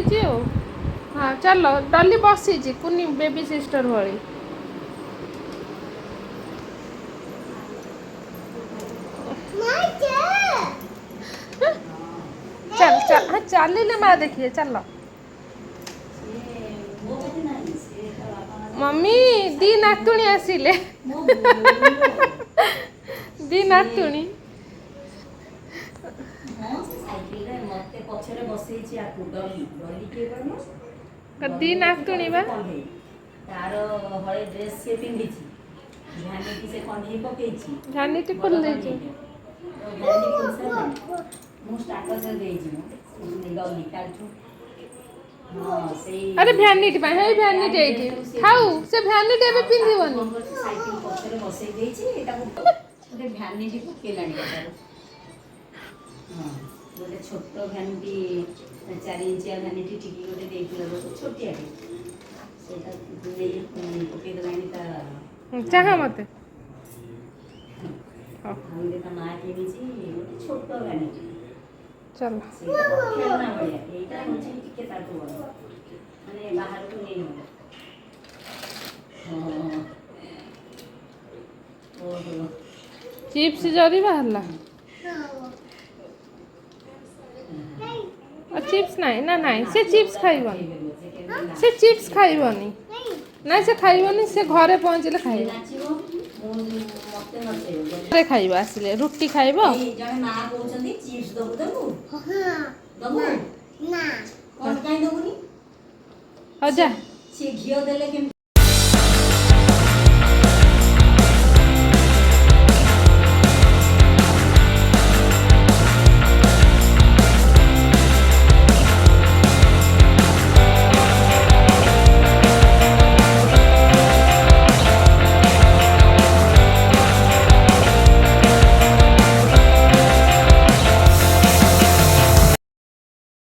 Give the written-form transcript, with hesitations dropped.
बसई हाँ चलो डली बसई कुनी बेबी सिस्टर भाई चल चल हाँ चलिए माँ देखिए चलो मम्मी दी नातुणी आसिले दी नातुणी दी नातुणी बा झानीटी खोल देची अरे भ्यानिटी भाई हे भ्यानिटी एठी खाऊ से भ्यानिटी एबे पिंधिबनी साइकिल पछरे बसई देछि एटा गोटे भ्यानिटी पकेलानी हां गोटे छोट भ्यानिटी 4 इंचिया भ्यानिटी टिकी गोटे देइथिला छोटिया सेटा नै पके दलानी ता चाहा मते हम देखा मां के नीचे गोटे छोट भ्यानिटी चलो खेलना बढ़िया एटा होछि टिके तातो माने बाहर को नै हो चिप्स जरी बाहरला चिप्स नहीं ना नहीं से चिप्स खाइबनी से चिप्स खाइबनी नहीं से खाइबनी से घरे पहुँचले खाइब घरे खाइब आसिले रुटी खाइब जने मां कहउछंती चिप्स दबु दबु हां दबु ना कोन काई दबुनी हो जा से घियो देले के